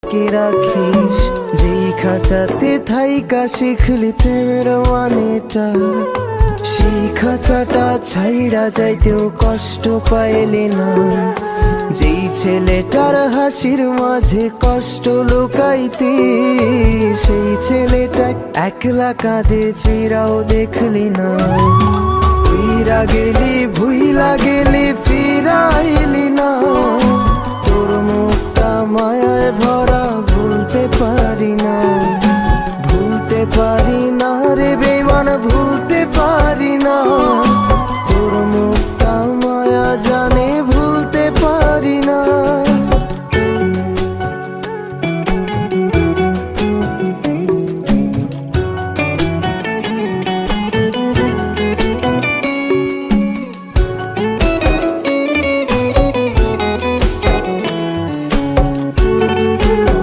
আটকে রাখিস, যেই খাঁচাতে থাইকা শিখলি প্রেমের মানেটা, সেই খাঁচাটা ছাইড়া যাইতেও কষ্ট পাইলি না। যেই ছেলেটার হাসির মাঝে কষ্ট লুকাইতি, সেই ছেলেটা একলা কাঁদে ফিরাও দেখলি না। উইরা গেলি ভুইলা গেলি ফিরাইলি না, তোর মুখটা মায়ায় ভরা